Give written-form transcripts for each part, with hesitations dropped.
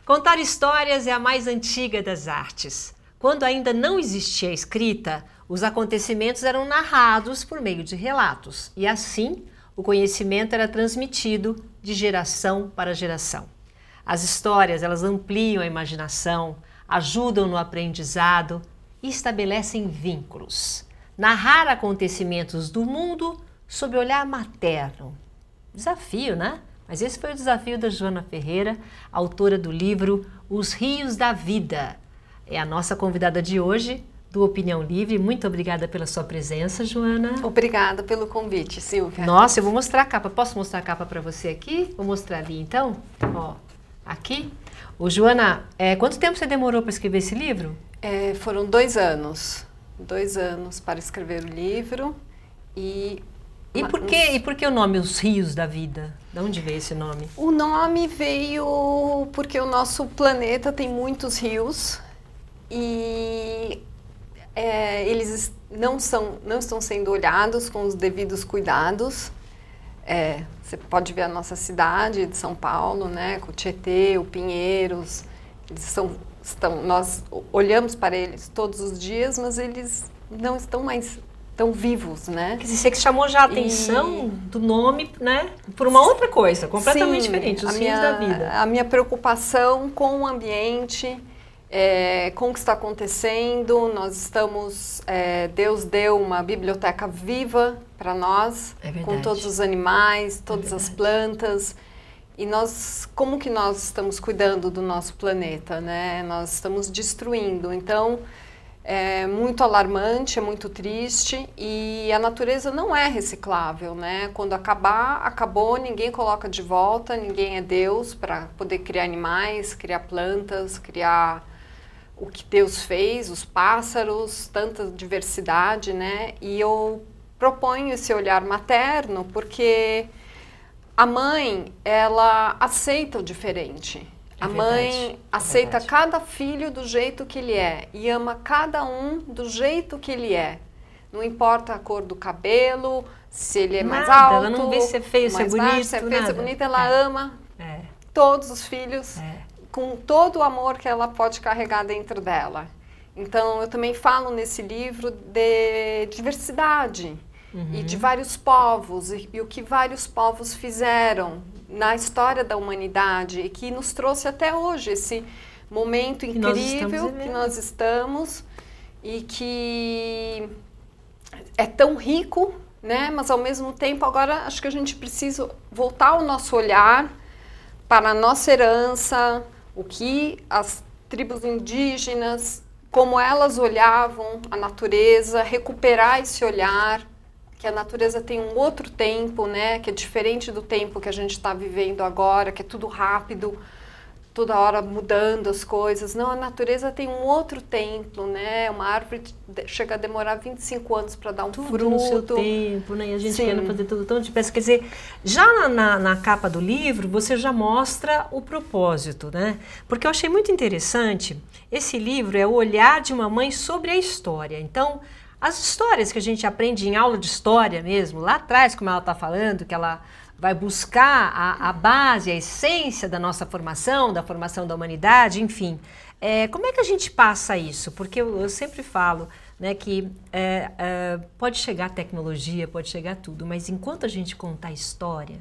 Contar histórias é a mais antiga das artes. Quando ainda não existia a escrita, os acontecimentos eram narrados por meio de relatos, e assim o conhecimento era transmitido de geração para geração. As histórias, elas ampliam a imaginação, ajudam no aprendizado e estabelecem vínculos. Narrar acontecimentos do mundo sob olhar materno. Desafio, né? Mas esse foi o desafio da Joana Ferreira, autora do livro Os Rios da Vida. É a nossa convidada de hoje, do Opinião Livre. Muito obrigada pela sua presença, Joana. Obrigada pelo convite, Silvia. Nossa, eu vou mostrar a capa. Posso mostrar a capa para você aqui? Vou mostrar ali, então. Ó, aqui. Ô, Joana, quanto tempo você demorou para escrever esse livro? Foram 2 anos. 2 anos para escrever o livro e por que o nome Os Rios da Vida? De onde veio esse nome? O nome veio porque o nosso planeta tem muitos rios e eles não estão sendo olhados com os devidos cuidados. Você pode ver a nossa cidade de São Paulo, né, com o Tietê, o Pinheiros. Nós olhamos para eles todos os dias, mas eles não estão mais tão vivos, né? Quer dizer, você que chamou já a atenção do nome, né? Por uma outra coisa, completamente diferente, os rios da vida. A minha preocupação com o ambiente, com o que está acontecendo. Nós estamos, Deus deu uma biblioteca viva para nós, com todos os animais, todas as plantas. E como que nós estamos cuidando do nosso planeta, né? Nós estamos destruindo. Então, é muito alarmante, é muito triste e a natureza não é reciclável, né? Quando acabar, acabou, ninguém coloca de volta, ninguém é Deus para poder criar animais, criar plantas, criar o que Deus fez, os pássaros, tanta diversidade, né? E eu proponho esse olhar materno porque a mãe, ela aceita o diferente. A mãe aceita cada filho do jeito que ele é e ama cada um do jeito que ele é. Não importa a cor do cabelo, se ele é mais alto, ela não vê se é feio, se é bonito, se é feio, se é bonito, ela ama todos os filhos com todo o amor que ela pode carregar dentro dela. Então, eu também falo nesse livro de diversidade e de vários povos e o que vários povos fizeram na história da humanidade e que nos trouxe até hoje esse momento incrível que nós estamos e que é tão rico, né? Mas ao mesmo tempo agora acho que a gente precisa voltar o nosso olhar para a nossa herança, o que as tribos indígenas, como elas olhavam a natureza, recuperar esse olhar, que a natureza tem um outro tempo, né, que é diferente do tempo que a gente está vivendo agora, que é tudo rápido, toda hora mudando as coisas. Não, a natureza tem um outro tempo, né, uma árvore chega a demorar 25 anos para dar um fruto. Tudo no seu tempo, né, e a gente querendo fazer tudo tão depressa. Quer dizer, já na capa do livro, você já mostra o propósito, né, porque eu achei muito interessante, esse livro é o olhar de uma mãe sobre a história. Então, as histórias que a gente aprende em aula de história mesmo, lá atrás, como ela está falando, que ela vai buscar a base, a essência da nossa formação, da formação da humanidade, enfim. Como é que a gente passa isso? Porque eu sempre falo, né, que pode chegar tecnologia, pode chegar tudo, mas enquanto a gente contar história,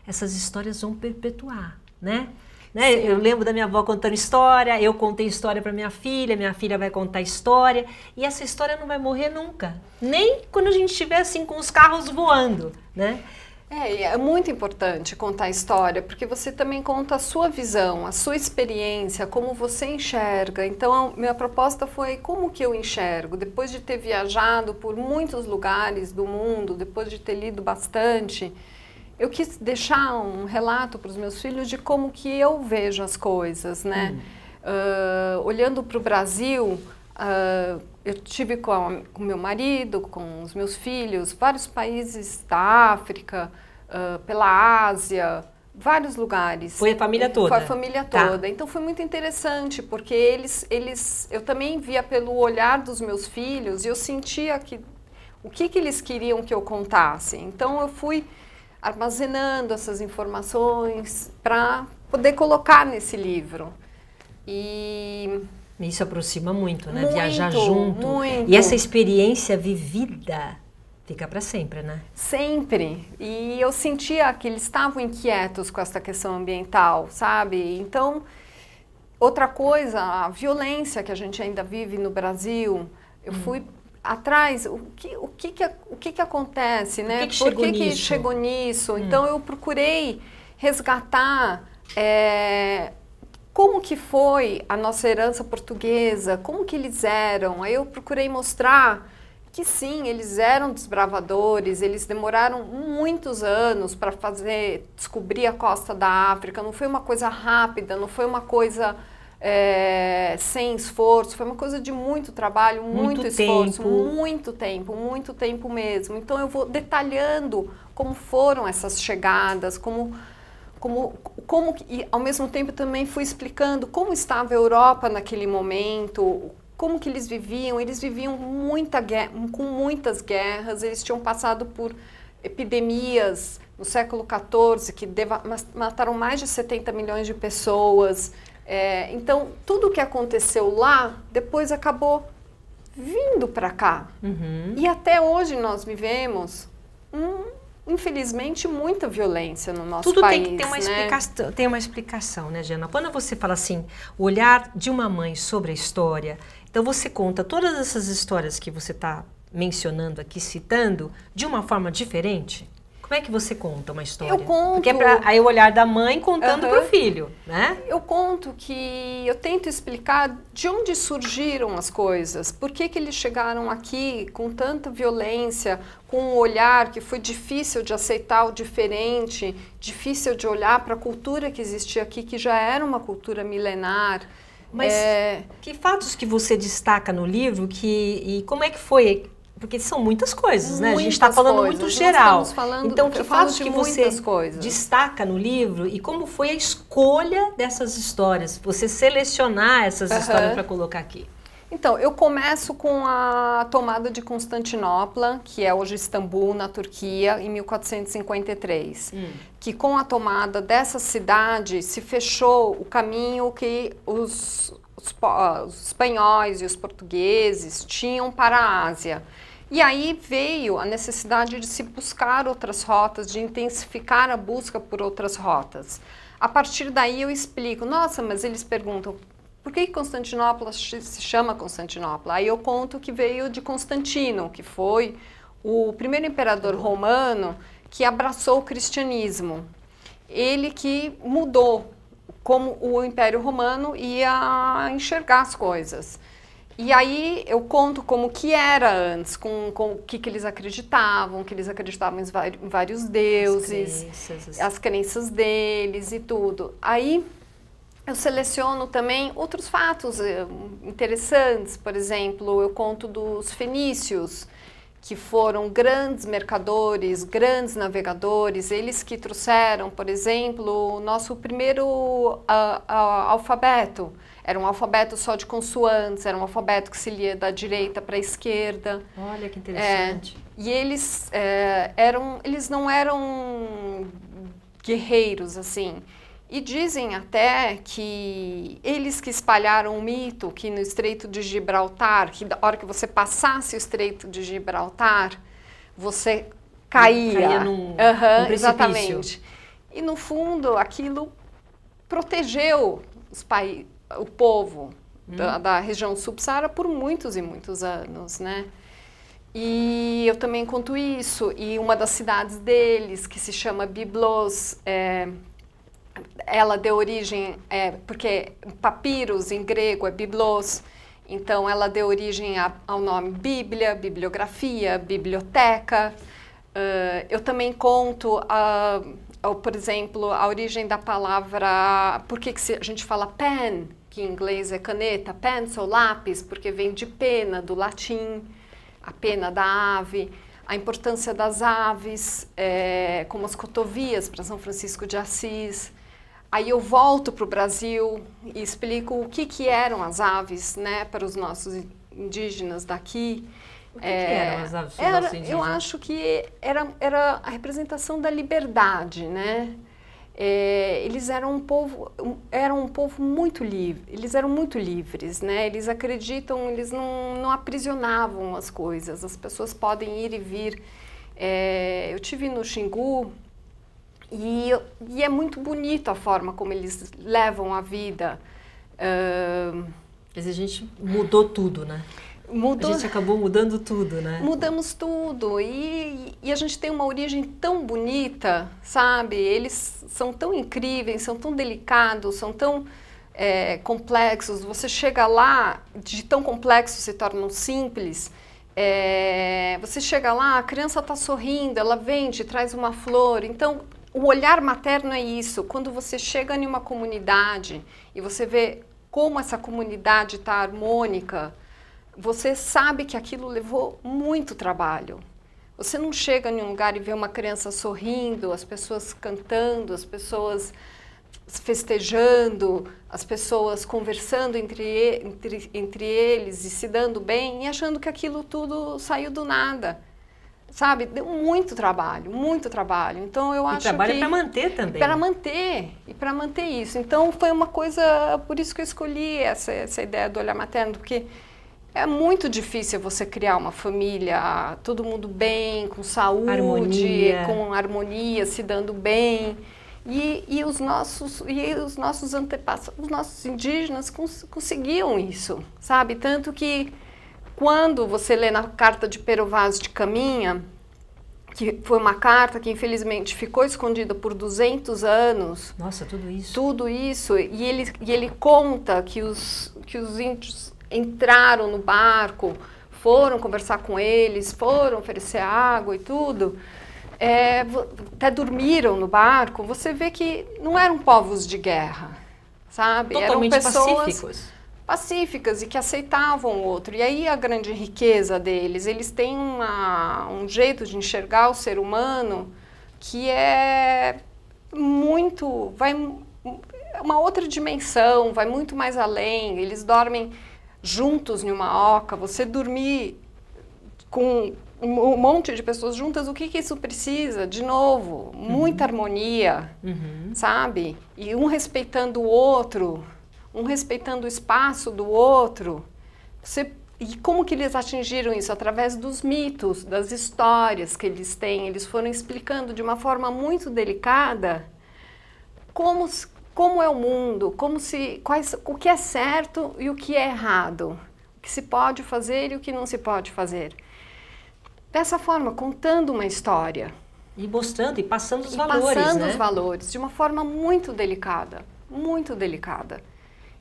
essas histórias vão perpetuar, né? Eu lembro da minha avó contando história, eu contei história para minha filha vai contar história, e essa história não vai morrer nunca, nem quando a gente estiver assim com os carros voando, né? É muito importante contar a história, porque você também conta a sua visão, a sua experiência, como você enxerga. Então, minha proposta foi como que eu enxergo, depois de ter viajado por muitos lugares do mundo, depois de ter lido bastante. Eu quis deixar um relato para os meus filhos de como que eu vejo as coisas, né? Olhando para o Brasil, eu tive com meu marido, com os meus filhos, vários países da África, pela Ásia, vários lugares. Foi a família toda? Foi a família toda. Então foi muito interessante, porque eu também via pelo olhar dos meus filhos e eu sentia o que eles queriam que eu contasse. Então eu fui armazenando essas informações para poder colocar nesse livro. E isso aproxima muito, né? Muito, viajar junto. muito. E essa experiência vivida fica para sempre, né? Sempre. E eu sentia que eles estavam inquietos com essa questão ambiental, sabe? Então, outra coisa, a violência que a gente ainda vive no Brasil, eu fui atrás, o que acontece, né? Por que chegou nisso? Então, eu procurei resgatar como que foi a nossa herança portuguesa, como que eles eram. Aí eu procurei mostrar que sim, eles eram desbravadores, eles demoraram muitos anos para descobrir a costa da África, não foi uma coisa rápida, não foi uma coisa sem esforço, foi uma coisa de muito trabalho, muito esforço, muito tempo mesmo. Então eu vou detalhando como foram essas chegadas, e ao mesmo tempo também fui explicando como estava a Europa naquele momento, como que eles viviam com muitas guerras, eles tinham passado por epidemias no século XIV que mataram mais de 70 milhões de pessoas. Então, tudo o que aconteceu lá, depois acabou vindo para cá. E até hoje nós vivemos, infelizmente, muita violência no nosso país. Tudo tem uma explicação, né, Jana? Quando você fala assim, o olhar de uma mãe sobre a história, então você conta todas essas histórias que você está mencionando aqui, citando, de uma forma diferente? Como é que você conta uma história? Eu conto... Porque aí o olhar da mãe contando para o filho, né? Eu conto eu tento explicar de onde surgiram as coisas, por que eles chegaram aqui com tanta violência, com um olhar que foi difícil de aceitar o diferente, difícil de olhar para a cultura que existia aqui, que já era uma cultura milenar. Mas que fatos que você destaca no livro e como é que foi? Porque são muitas coisas, né? A gente está falando muito geral. Então, que fatos que você destaca no livro e como foi a escolha dessas histórias? Você selecionar essas histórias para colocar aqui? Então, eu começo com a tomada de Constantinopla, que é hoje Istambul, na Turquia, em 1453. Que com a tomada dessa cidade se fechou o caminho que os espanhóis e os portugueses tinham para a Ásia. E aí veio a necessidade de se buscar outras rotas, de intensificar a busca por outras rotas. A partir daí eu explico, nossa, mas eles perguntam, por que Constantinopla se chama Constantinopla? Aí eu conto que veio de Constantino, que foi o primeiro imperador romano que abraçou o cristianismo. Ele que mudou como o Império Romano ia enxergar as coisas. E aí eu conto como que era antes, com o que eles acreditavam, em vários deuses, as crenças deles e tudo. Aí eu seleciono também outros fatos interessantes, por exemplo, eu conto dos fenícios, que foram grandes mercadores, grandes navegadores, eles que trouxeram, por exemplo, o nosso primeiro alfabeto. Era um alfabeto só de consoantes, era um alfabeto que se lia da direita para a esquerda. Olha que interessante. E eles não eram guerreiros, assim. E dizem até que eles que espalharam o mito que no Estreito de Gibraltar, que da hora que você passasse o Estreito de Gibraltar, você caía num precipício. Exatamente. E no fundo aquilo protegeu o povo da região subsaara por muitos e muitos anos, né? E eu também conto isso. E uma das cidades deles, que se chama Byblos, ela deu origem, porque papiros em grego é biblos, então ela deu origem ao nome Bíblia, bibliografia, biblioteca. Eu também conto, por exemplo, a origem da palavra, por que a gente fala pen, que em inglês é caneta, pencil, lápis, porque vem de pena, do latim, a pena da ave. A importância das aves, como as cotovias para São Francisco de Assis. Aí eu volto para o Brasil e explico o que eram as aves, né, para os nossos indígenas daqui. O que eram as aves para os nossos indígenas? Eu acho que era a representação da liberdade, né? eles eram um povo muito livre, eles eram muito livres, né? Eles acreditam, eles não aprisionavam as coisas, as pessoas podem ir e vir. Eu tive no Xingu e é muito bonito a forma como eles levam a vida. Quer dizer, a gente mudou tudo, né? A gente acabou mudando tudo, né? Mudamos tudo e a gente tem uma origem tão bonita, sabe? Eles são tão incríveis, são tão delicados, são tão complexos. Você chega lá, de tão complexo se tornam simples. Você chega lá, a criança está sorrindo, ela vem, te traz uma flor. Então, o olhar materno é isso. Quando você chega em uma comunidade e você vê como essa comunidade está harmônica, você sabe que aquilo levou muito trabalho. Você não chega em um lugar e vê uma criança sorrindo, as pessoas cantando, as pessoas festejando, as pessoas conversando entre eles e se dando bem e achando que aquilo tudo saiu do nada. Sabe? Deu muito trabalho, muito trabalho. Então eu acho que... trabalho para manter também. Para manter isso. Então foi uma coisa, por isso que eu escolhi essa ideia do olhar materno, porque é muito difícil você criar uma família, todo mundo bem, com saúde, com harmonia, se dando bem. E os nossos antepassados, os nossos indígenas conseguiam isso, sabe? Tanto que quando você lê na carta de Pero Vaz de Caminha, que foi uma carta que infelizmente ficou escondida por 200 anos. Nossa, tudo isso. Tudo isso. E ele conta que os índios entraram no barco, foram conversar com eles, foram oferecer água e tudo, até dormiram no barco. Você vê que não eram povos de guerra, sabe? Totalmente eram pessoas pacíficas e que aceitavam o outro. E aí a grande riqueza deles, eles têm um jeito de enxergar o ser humano que é muito, uma outra dimensão, vai muito mais além. Eles dormem juntos em uma oca. Você dormir com um monte de pessoas juntas, o que isso precisa? De novo, muita harmonia, sabe? E um respeitando o outro, um respeitando o espaço do outro. E como que eles atingiram isso? Através dos mitos, das histórias que eles têm. Eles foram explicando de uma forma muito delicada como é o mundo, o que é certo e o que é errado, o que se pode fazer e o que não se pode fazer. Dessa forma, contando uma história. E mostrando e passando os valores, passando os valores, de uma forma muito delicada, muito delicada.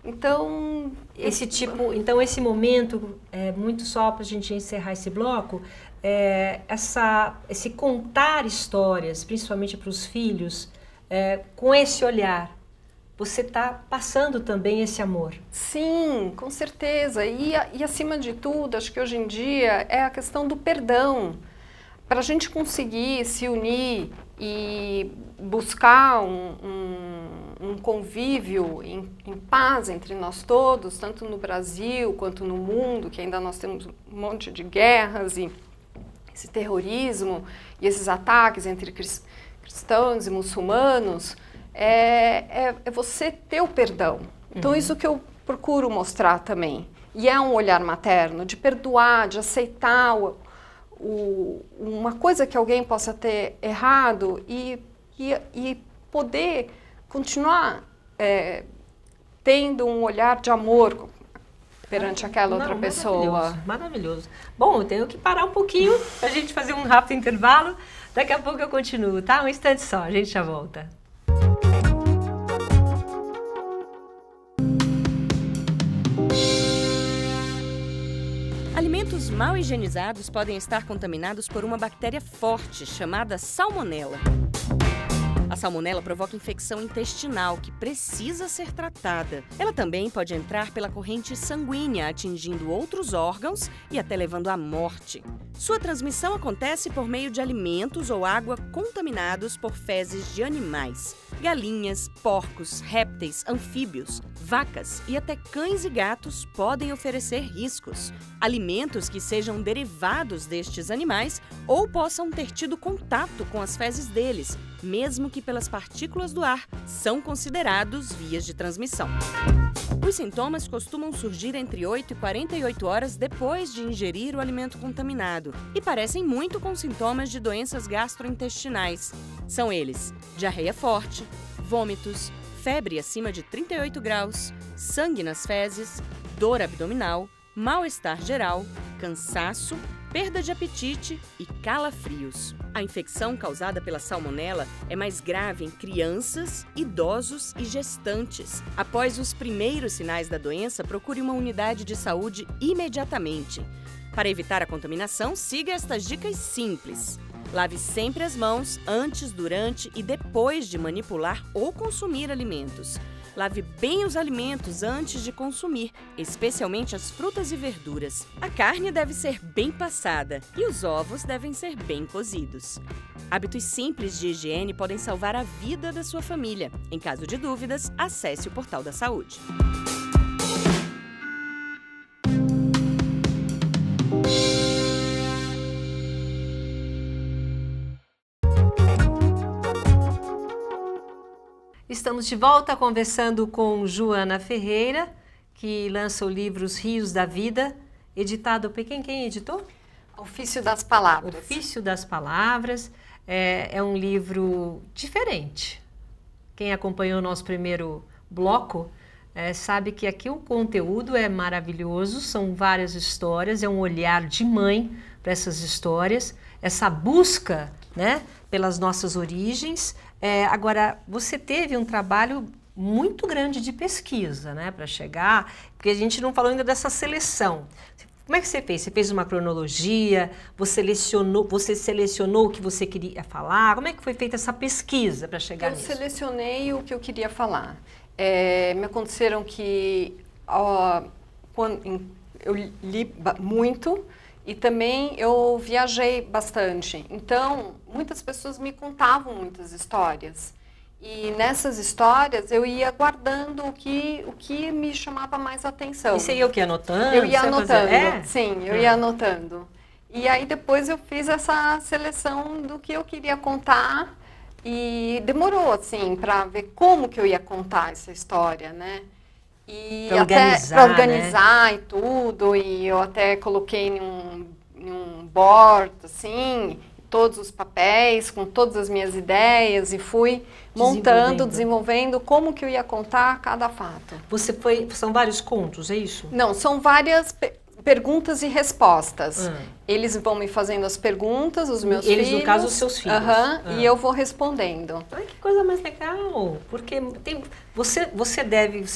Então, esse momento, muito só para a gente encerrar esse bloco, esse contar histórias, principalmente para os filhos, com esse olhar, você está passando também esse amor. Sim, com certeza. E acima de tudo, acho que hoje em dia é a questão do perdão. Para a gente conseguir se unir e buscar um convívio em paz entre nós todos, tanto no Brasil quanto no mundo, que ainda nós temos um monte de guerras e esse terrorismo e esses ataques entre cristãos e muçulmanos, é você ter o perdão. Então, isso que eu procuro mostrar também. E é um olhar materno, de perdoar, de aceitar uma coisa que alguém possa ter errado e poder continuar tendo um olhar de amor perante aquela outra pessoa. Maravilhoso. Bom, eu tenho que parar um pouquinho para a gente fazer um rápido intervalo. Daqui a pouco eu continuo, tá? Um instante só, a gente já volta. Alimentos mal higienizados podem estar contaminados por uma bactéria forte chamada salmonela. A salmonela provoca infecção intestinal que precisa ser tratada. Ela também pode entrar pela corrente sanguínea, atingindo outros órgãos e até levando à morte. Sua transmissão acontece por meio de alimentos ou água contaminados por fezes de animais. Galinhas, porcos, répteis, anfíbios, Vacas e até cães e gatos podem oferecer riscos. Alimentos que sejam derivados destes animais ou possam ter tido contato com as fezes deles, mesmo que pelas partículas do ar, são considerados vias de transmissão. Os sintomas costumam surgir entre 8 e 48 horas depois de ingerir o alimento contaminado e parecem muito com sintomas de doenças gastrointestinais. São eles: diarreia forte, vômitos, febre acima de 38 graus, sangue nas fezes, dor abdominal, mal-estar geral, cansaço, perda de apetite e calafrios. A infecção causada pela salmonela é mais grave em crianças, idosos e gestantes. Após os primeiros sinais da doença, procure uma unidade de saúde imediatamente. Para evitar a contaminação, siga estas dicas simples. Lave sempre as mãos antes, durante e depois de manipular ou consumir alimentos. Lave bem os alimentos antes de consumir, especialmente as frutas e verduras. A carne deve ser bem passada e os ovos devem ser bem cozidos. Hábitos simples de higiene podem salvar a vida da sua família. Em caso de dúvidas, acesse o Portal da Saúde. Estamos de volta conversando com Joana Ferreira, que lança o livro Os Rios da Vida, editado por quem editou? Ofício das Palavras. Ofício das Palavras. É um livro diferente. Quem acompanhou o nosso primeiro bloco sabe que aqui o conteúdo é maravilhoso, são várias histórias, é um olhar de mãe para essas histórias, essa busca, né, pelas nossas origens. Agora, você teve um trabalho muito grande de pesquisa, né, para chegar, porque a gente não falou ainda dessa seleção. Como é que você fez? Você fez uma cronologia, você selecionou o que você queria falar? Como é que foi feita essa pesquisa para chegar nisso? Eu selecionei o que eu queria falar. Me aconteceram que eu li muito e também eu viajei bastante. Então, muitas pessoas me contavam muitas histórias. E nessas histórias eu ia guardando o que me chamava mais atenção. E você ia o quê? Anotando? Eu ia anotando, sim, eu ia anotando. E aí depois eu fiz essa seleção do que eu queria contar e demorou, assim, para ver como que eu ia contar essa história, né? E para organizar, né? E tudo, e eu até coloquei em um board, assim, todos os papéis, com todas as minhas ideias, e fui montando, desenvolvendo como que eu ia contar cada fato. São vários contos, é isso? Não, são várias perguntas e respostas. Eles vão me fazendo as perguntas, os meus filhos. Eles, no caso, os seus filhos. E eu vou respondendo. Ai, que coisa mais legal! Porque você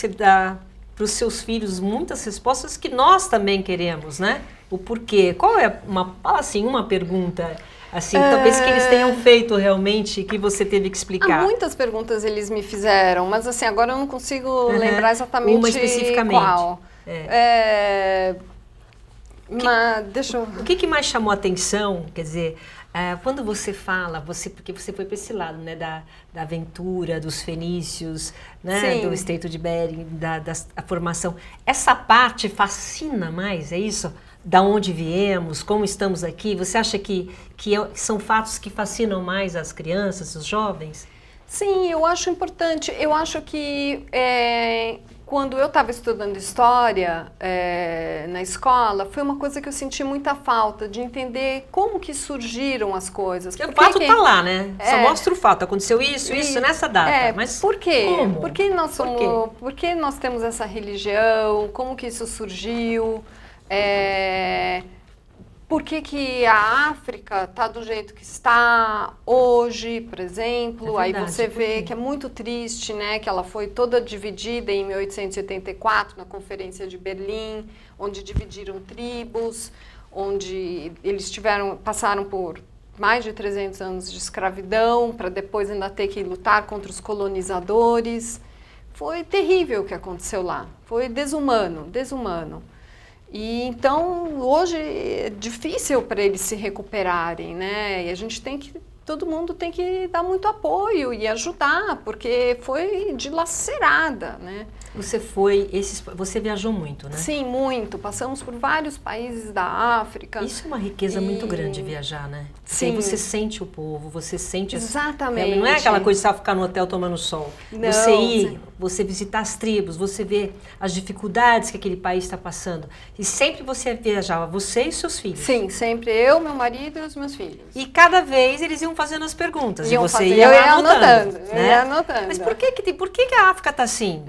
dá para os seus filhos muitas respostas que nós também queremos, né? O porquê. Qual é uma pergunta, assim, talvez que eles tenham feito realmente, que você teve que explicar? Muitas perguntas eles me fizeram, mas assim, agora eu não consigo lembrar exatamente uma especificamente. Qual. O que mais chamou a atenção, quer dizer, quando você fala, porque você foi para esse lado, né, da aventura, dos fenícios, né, do Estreito de Bering, da formação, essa parte fascina mais, é isso? Da onde viemos, como estamos aqui, você acha que são fatos que fascinam mais as crianças, os jovens? Sim, eu acho importante, eu acho que quando eu estava estudando história na escola, foi uma coisa que eu senti muita falta, de entender como que surgiram as coisas. Porque o fato está lá, né? Só mostra o fato, aconteceu isso nessa data. Mas por quê? Como? Por que nós temos essa religião? Como que isso surgiu? Por que a África está do jeito que está hoje, por exemplo? Aí você vê que é muito triste, né? Que ela foi toda dividida em 1884, na Conferência de Berlim, onde dividiram tribos, onde eles passaram por mais de 300 anos de escravidão, para depois ainda ter que lutar contra os colonizadores. Foi terrível o que aconteceu lá, foi desumano. E então, hoje é difícil para eles se recuperarem, né? E a gente tem que todo mundo tem que dar muito apoio e ajudar, porque foi dilacerada, né? Você viajou muito, né? Sim, muito. Passamos por vários países da África. Isso é uma riqueza muito grande, viajar, né? Sim. Porque você sente o povo, você sente... Exatamente. Não é aquela coisa de só ficar no hotel tomando sol. Não, você visitar as tribos, você ver as dificuldades que aquele país está passando. E sempre você viajava, você e seus filhos. Sim, sempre eu, meu marido e os meus filhos. E cada vez eles iam fazendo as perguntas. Iam e você fazer, ia eu ia anotando. Eu ia anotando. Mas por que a África está assim?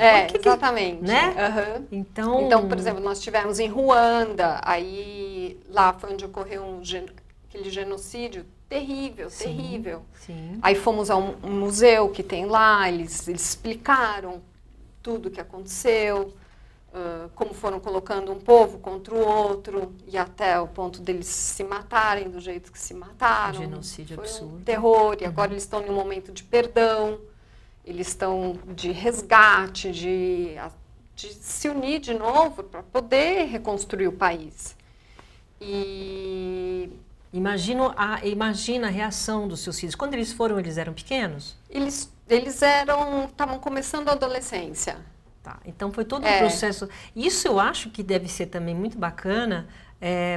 Exatamente. Né? Uhum. Então, por exemplo, nós estivemos em Ruanda, aí lá foi onde ocorreu aquele genocídio terrível, terrível. Sim. Aí fomos a um museu que tem lá, eles explicaram tudo o que aconteceu, como foram colocando um povo contra o outro, e até o ponto deles se matarem do jeito que se mataram. Genocídio absurdo. Um terror, e agora eles estão em um momento de perdão, eles estão de resgate, de se unir de novo para poder reconstruir o país. E imagina a reação dos seus filhos. Quando eles eram pequenos? Eles estavam começando a adolescência. Tá, então foi todo um processo. Isso eu acho que deve ser também muito bacana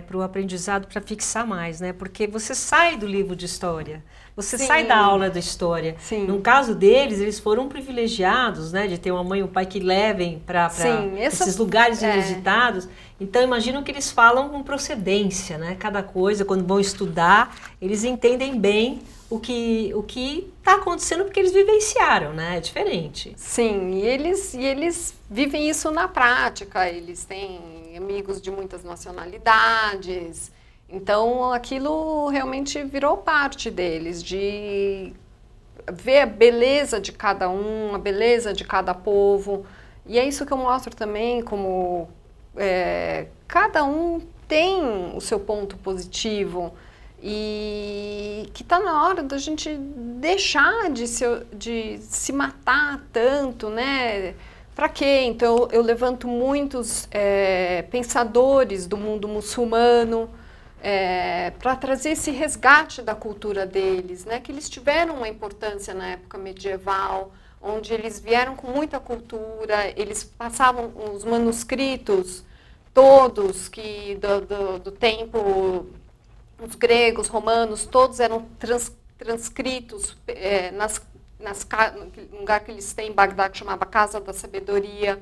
para o aprendizado, para fixar mais, né? Porque você sai do livro de história, você sai da aula da história. Sim. No caso deles, eles foram privilegiados, né? De ter uma mãe e um pai que levem para esses lugares inusitados. Então, imaginam que eles falam com procedência, né? Cada coisa, quando vão estudar, eles entendem bem o que está acontecendo porque eles vivenciaram, né? É diferente. Sim, e eles vivem isso na prática, eles têm amigos de muitas nacionalidades, então aquilo realmente virou parte deles, de ver a beleza de cada um, a beleza de cada povo, e é isso que eu mostro também, como cada um tem o seu ponto positivo, e que está na hora da gente deixar de se matar tanto, né? Para quê? Então eu levanto muitos pensadores do mundo muçulmano para trazer esse resgate da cultura deles, né? Que eles tiveram uma importância na época medieval, onde eles vieram com muita cultura, eles passavam os manuscritos todos que do tempo... Os gregos, romanos, todos eram transcritos no lugar que eles têm em Bagdá, que chamava Casa da Sabedoria,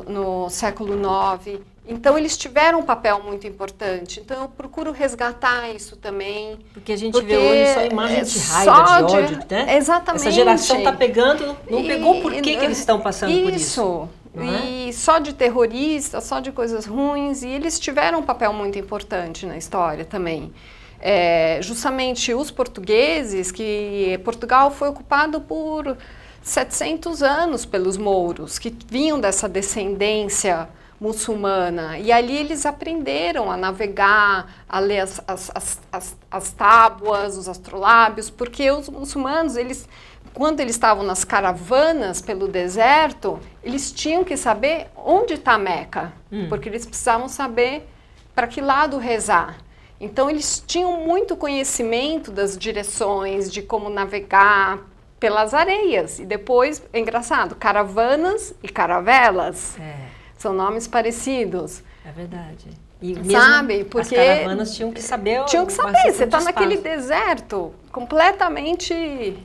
no século IX. Então, eles tiveram um papel muito importante. Então, eu procuro resgatar isso também. Porque a gente vê hoje só imagens de raiva, de ódio, né? Exatamente. Essa geração está pegando, não pegou por que eles estão passando por isso. E só de terroristas, só de coisas ruins, e eles tiveram um papel muito importante na história também. Justamente os portugueses, que Portugal foi ocupado por 700 anos pelos mouros, que vinham dessa descendência muçulmana, e ali eles aprenderam a navegar, a ler as tábuas, os astrolábios, porque os muçulmanos, quando eles estavam nas caravanas pelo deserto, eles tinham que saber onde está Meca, porque eles precisavam saber para que lado rezar. Então, eles tinham muito conhecimento das direções, de como navegar pelas areias. E depois, é engraçado, caravanas e caravelas são nomes parecidos. É verdade. E mesmo sabe? Porque as caravanas tinham que saber. Você está naquele deserto completamente...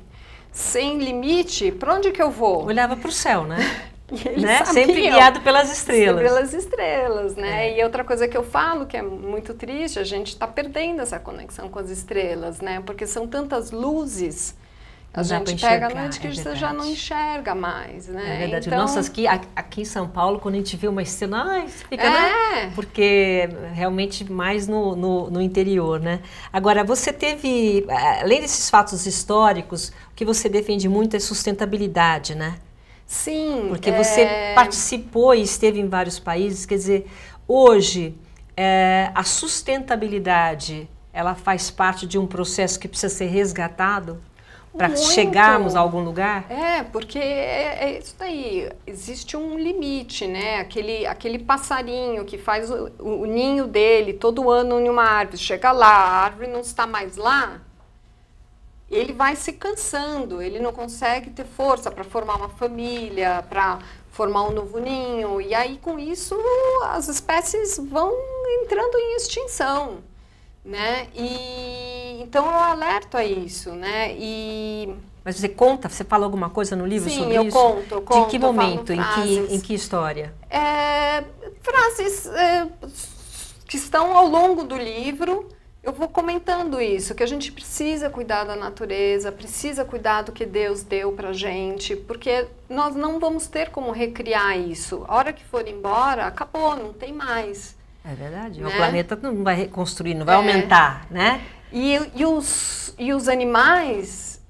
sem limite, para onde que eu vou? Olhava para o céu, né? Né? Sempre guiado pelas estrelas. Pelas estrelas, né? E outra coisa que eu falo, que é muito triste, a gente está perdendo essa conexão com as estrelas, né? Porque são tantas luzes, a gente pega a noite que você já não enxerga mais, né? É verdade. Então... Nossa, aqui em São Paulo, quando a gente vê uma estrela, fica, né? Porque realmente mais no interior, né? Agora, você teve, além desses fatos históricos, o que você defende muito é sustentabilidade, né? Sim. Porque você participou e esteve em vários países, quer dizer, hoje a sustentabilidade, ela faz parte de um processo que precisa ser resgatado? Para chegarmos a algum lugar? Porque é isso daí, existe um limite, né? Aquele passarinho que faz o ninho dele todo ano em uma árvore, chega lá, a árvore não está mais lá, ele vai se cansando, ele não consegue ter força para formar uma família, para formar um novo ninho, e aí com isso as espécies vão entrando em extinção, né? E então eu alerto a isso, né? Mas você conta, você fala alguma coisa no livro sobre isso? Sim, eu conto. De que momento, em que história? Frases que estão ao longo do livro. Eu vou comentando isso, que a gente precisa cuidar da natureza, precisa cuidar do que Deus deu pra gente, porque nós não vamos ter como recriar isso. A hora que for embora, acabou, não tem mais. É verdade, né? O planeta não vai reconstruir, não vai aumentar, né? E os animais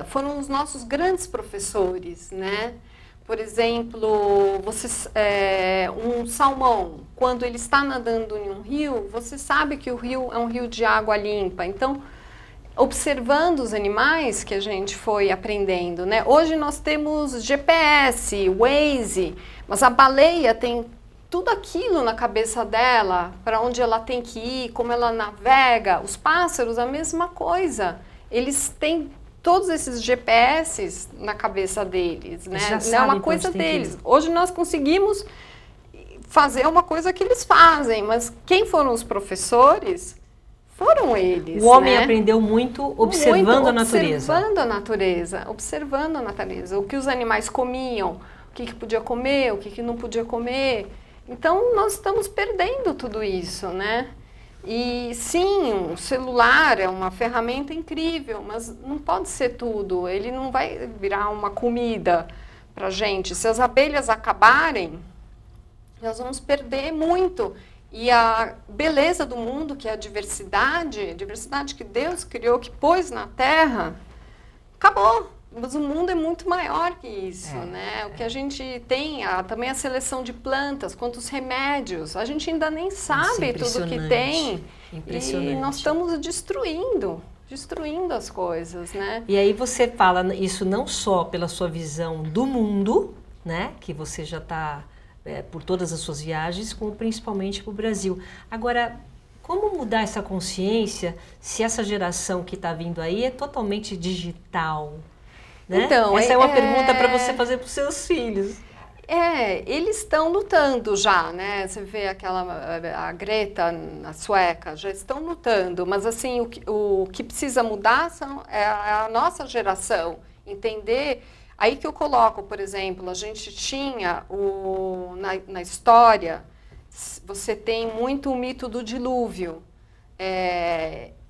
foram os nossos grandes professores, né? Por exemplo, um salmão, quando ele está nadando em um rio, você sabe que o rio é um rio de água limpa. Então, observando os animais que a gente foi aprendendo, né? Hoje nós temos GPS, Waze, mas a baleia tem tudo aquilo na cabeça dela, para onde ela tem que ir, como ela navega. Os pássaros, a mesma coisa. Eles têm todos esses GPS na cabeça deles, né? Não é uma coisa deles. Hoje nós conseguimos fazer uma coisa que eles fazem, mas quem foram os professores foram eles. O homem aprendeu muito observando a natureza. Observando a natureza. O que os animais comiam, o que podia comer, o que não podia comer. Então nós estamos perdendo tudo isso, né? E sim, o celular é uma ferramenta incrível, mas não pode ser tudo. Ele não vai virar uma comida para a gente. Se as abelhas acabarem, nós vamos perder muito. E a beleza do mundo, que é a diversidade que Deus criou, que pôs na Terra, acabou. Mas o mundo é muito maior que isso, né? O que a gente tem, também a seleção de plantas, quantos remédios, a gente ainda nem sabe tudo que tem. E nós estamos destruindo as coisas, né? E aí você fala isso não só pela sua visão do mundo, né? Que você já está por todas as suas viagens, como principalmente para o Brasil. Agora, como mudar essa consciência se essa geração que está vindo aí é totalmente digital? Né? Então, essa é uma pergunta para você fazer para os seus filhos. Eles estão lutando já, né? Você vê a Greta, a sueca, já estão lutando, mas assim, o que precisa mudar é a nossa geração, entender. Aí que eu coloco, por exemplo, a gente tinha na história, você tem muito o mito do dilúvio.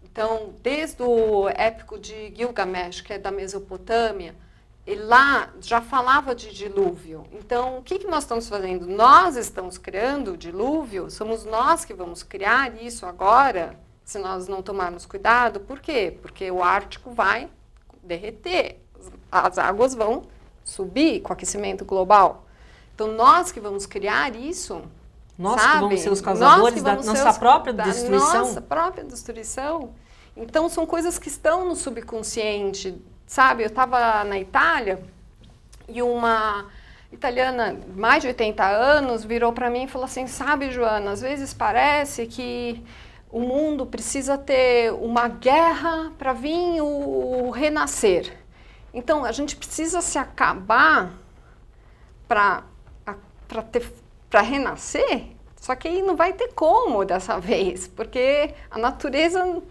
Então, desde o épico de Gilgamesh, que é da Mesopotâmia, e lá já falava de dilúvio. Então, o que nós estamos fazendo? Nós estamos criando o dilúvio, somos nós que vamos criar isso agora, se nós não tomarmos cuidado. Por quê? Porque o Ártico vai derreter, as águas vão subir com o aquecimento global. Então, nós que vamos criar isso... Nós que vamos ser os causadores da nossa própria destruição? Nossa própria destruição. Então, são coisas que estão no subconsciente, sabe? Eu estava na Itália e uma italiana, mais de 80 anos, virou para mim e falou assim, sabe, Joana, às vezes parece que o mundo precisa ter uma guerra para vir o renascer. Então, a gente precisa se acabar para renascer, só que aí não vai ter como dessa vez, porque a natureza...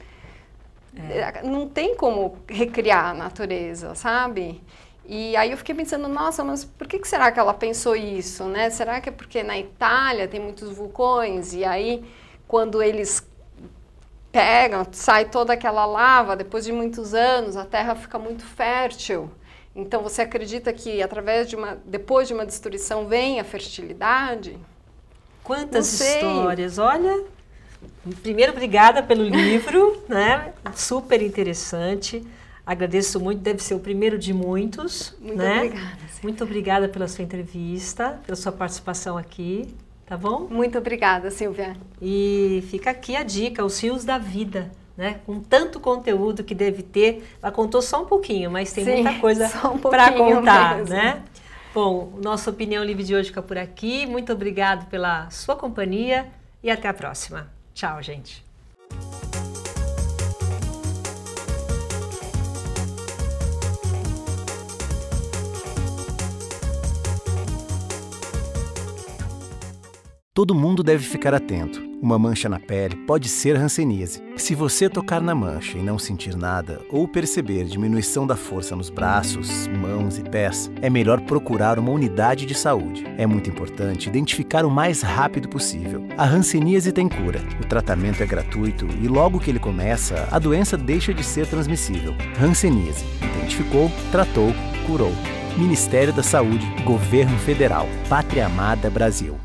não tem como recriar a natureza, sabe? E aí eu fiquei pensando, nossa, mas por que será que ela pensou isso, né? Será que é porque na Itália tem muitos vulcões e aí quando eles pegam, sai toda aquela lava, depois de muitos anos a terra fica muito fértil. Então você acredita que depois de uma destruição vem a fertilidade? Quantas histórias, olha... Primeiro, obrigada pelo livro, né? Super interessante. Agradeço muito, deve ser o primeiro de muitos. Muito obrigada. Muito obrigada pela sua entrevista, pela sua participação aqui, tá bom? Muito obrigada, Silvia. E fica aqui a dica, Os Rios da Vida, né? Com tanto conteúdo que deve ter. Ela contou só um pouquinho, mas tem muita coisa para contar, mesmo, né? Bom, nossa Opinião Livre de hoje fica por aqui. Muito obrigado pela sua companhia e até a próxima. Tchau, gente. Todo mundo deve ficar atento. Uma mancha na pele pode ser hanseníase. Se você tocar na mancha e não sentir nada, ou perceber diminuição da força nos braços, mãos e pés, é melhor procurar uma unidade de saúde. É muito importante identificar o mais rápido possível. A hanseníase tem cura. O tratamento é gratuito e logo que ele começa, a doença deixa de ser transmissível. Hanseníase. Identificou, tratou, curou. Ministério da Saúde, Governo Federal, Pátria Amada Brasil.